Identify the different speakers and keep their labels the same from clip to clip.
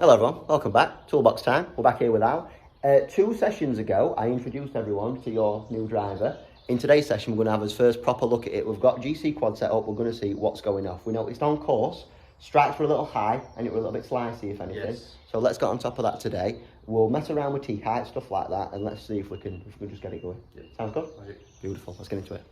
Speaker 1: Hello everyone, welcome back. Toolbox time. We're back here with Al. 2 sessions ago, I introduced everyone to your new driver. In today's session, we're going to have his first proper look at it. We've got GC quad set up. We're going to see what's going off. We noticed on course, strikes were a little high and it were a little bit slicey, if anything.
Speaker 2: Yes.
Speaker 1: So let's get on top of that today. We'll mess around with T-height, stuff like that, and let's see if we can just get it going. Yeah. Sounds good?
Speaker 2: Right.
Speaker 1: Beautiful. Let's get into it.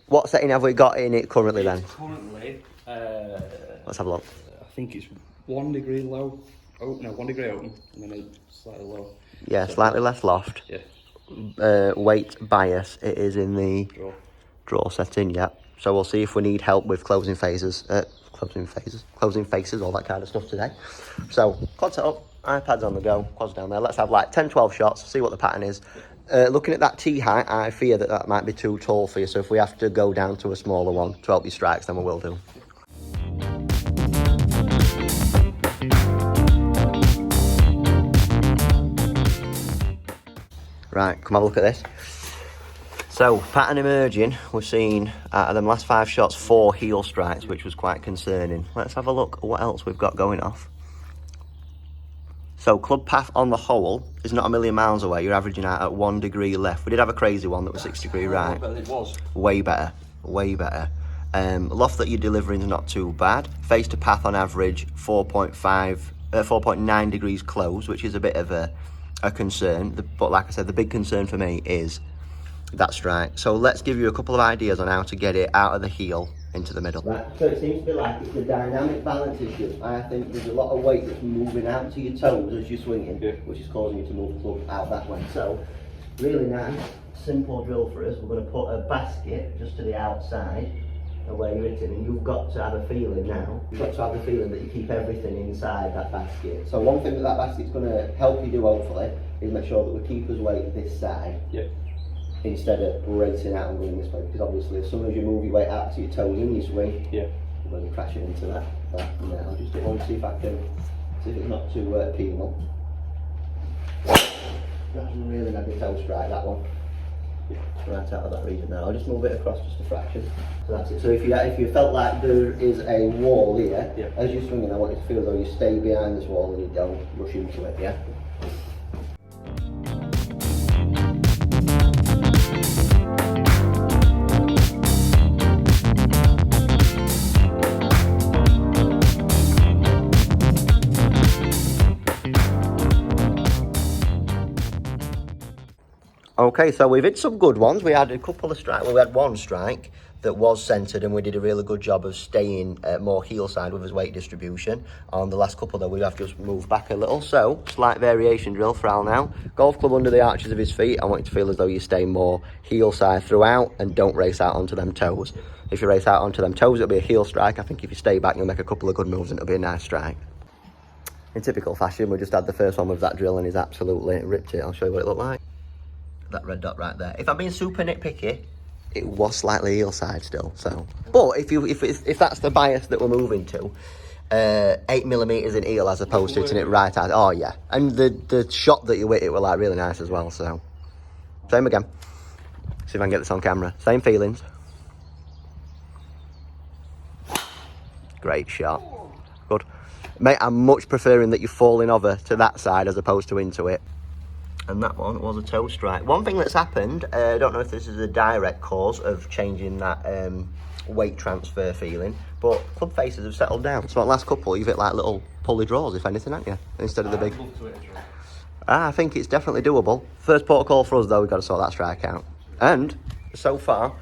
Speaker 1: What setting have we got in it currently then?
Speaker 2: Currently,
Speaker 1: Let's have a look.
Speaker 2: I think it's 1 degree low. Oh no, 1 degree open, and then slightly low.
Speaker 1: Yeah,
Speaker 2: So,
Speaker 1: slightly less loft.
Speaker 2: Yeah.
Speaker 1: Weight bias, it is in the draw setting, yeah. So we'll see if we need help with closing faces, all that kind of stuff today. So, quad set up, iPad's on the go, quad's down there. Let's have like 10, 12 shots, see what the pattern is. Looking at that T height, I fear that might be too tall for you. So if we have to go down to a smaller one to help you strikes, then we will do. Right, come have a look at this. So, pattern emerging, we're seeing out of them last 5 shots, 4 heel strikes, which was quite concerning. Let's have a look at what else we've got going off. So, club path on the whole is not a million miles away. You're averaging out at 1 degree left. We did have a crazy one that was 6 degree right.
Speaker 2: But it was.
Speaker 1: Way better, way better. Loft that you're delivering is not too bad. Face to path on average, 4.9 degrees close, which is a bit of a concern. But like I said, the big concern for me is that strike. So let's give you a couple of ideas on how to get it out of the heel into the middle. Right, so it seems to be like it's a dynamic balance issue. I think there's a lot of weight that's moving out to your toes as you're swinging, which is causing you to move the club out that way. So, really nice, simple drill for us. We're going to put a basket just to the outside of where you're hitting, and you've got to have a feeling now. You've got to have the feeling that you keep everything inside that basket. So one thing that basket's going to help you do, hopefully, is make sure that we keep us weight this side. Yeah. Instead of racing out and going this way, because obviously as soon as you move your weight out to your toes in your swing, you're going to be crashing into that. Now, I'll just do one, see if it's not too penal. That's really not a toe strike, that one. Right out of that region now. I'll just move it across just a fraction. So that's it. So if you felt like there is a wall here, as you're swinging, I want you to feel as though you stay behind this wall and you don't rush into it, yeah? Okay, so we've hit some good ones. We had a couple of strikes. Well, we had one strike that was centred, and we did a really good job of staying more heel side with his weight distribution. On the last couple, though, we have just moved back a little. So, slight variation drill for Al now. Golf club under the arches of his feet. I want you to feel as though you stay more heel side throughout and don't race out onto them toes. If you race out onto them toes, it'll be a heel strike. I think if you stay back, you'll make a couple of good moves and it'll be a nice strike. In typical fashion, we just had the first one with that drill and he's absolutely ripped it. I'll show you what it looked like. That red dot right there. If I'm being super nitpicky, it was slightly heel side still. So, but if that's the bias that we're moving to, 8mm in heel as opposed to hitting it right out. Oh yeah, and the shot that you hit it were like really nice as well. So, same again. See if I can get this on camera. Same feelings. Great shot. Good, mate. I'm much preferring that you're falling over to that side as opposed to into it. And that one was a toe strike. One thing that's happened, I don't know if this is a direct cause of changing that weight transfer feeling, but club faces have settled down. So at last couple, you've hit like little pulley draws, if anything, haven't you? Instead of the big. I think it's definitely doable. First protocol for us, though, we've got to sort that strike out. And so far,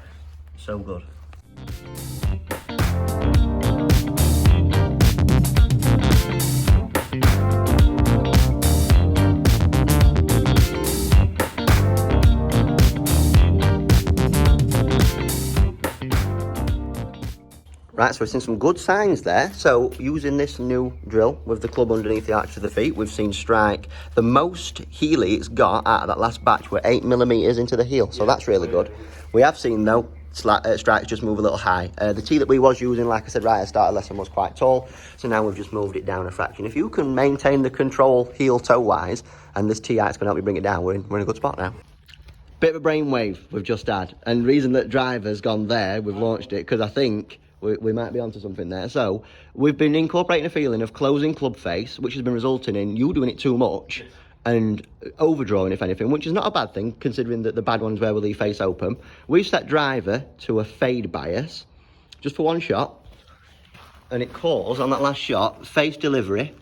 Speaker 1: so good. Right, so we've seen some good signs there. So using this new drill with the club underneath the arch of the feet, we've seen strike. The most heely it's got out of that last batch were 8mm into the heel, so that's really good. We have seen though, strikes just move a little high. The tee that we was using, like I said right at the start of the lesson, was quite tall, so now we've just moved it down a fraction. If you can maintain the control heel toe wise, and this tee height's going to help you bring it down, we're in a good spot now. Bit of a brainwave we've just had, and the reason that driver's gone there, we've launched it, because I think we might be onto something there. So we've been incorporating a feeling of closing club face, which has been resulting in you doing it too much and overdrawing, if anything, which is not a bad thing, considering that the bad ones where we leave face open. We've set driver to a fade bias, just for one shot, and it calls on that last shot, face delivery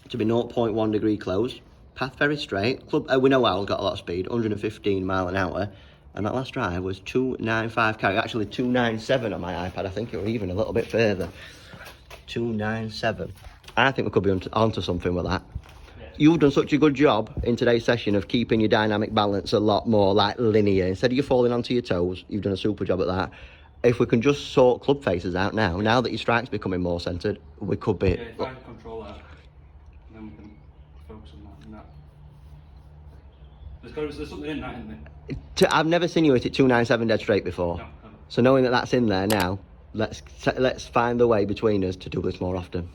Speaker 1: to be 0.1 degree close, path very straight. Club, we know Owl's got a lot of speed, 115 mile an hour, and that last drive was 295 carry, actually 297 on my iPad. I think it was even a little bit further. 297. I think we could be onto something with that. You've done such a good job in today's session of keeping your dynamic balance a lot more like linear. Instead of you falling onto your toes, you've done a super job at that. If we can just sort club faces out now that your strike's becoming more centred, we could be...
Speaker 2: Yeah, if I can control that, then we can focus on that and that. There's something in that, isn't there?
Speaker 1: I've never seen you hit it 297 dead straight before.
Speaker 2: No.
Speaker 1: So knowing that that's in there now, let's find the way between us to do this more often.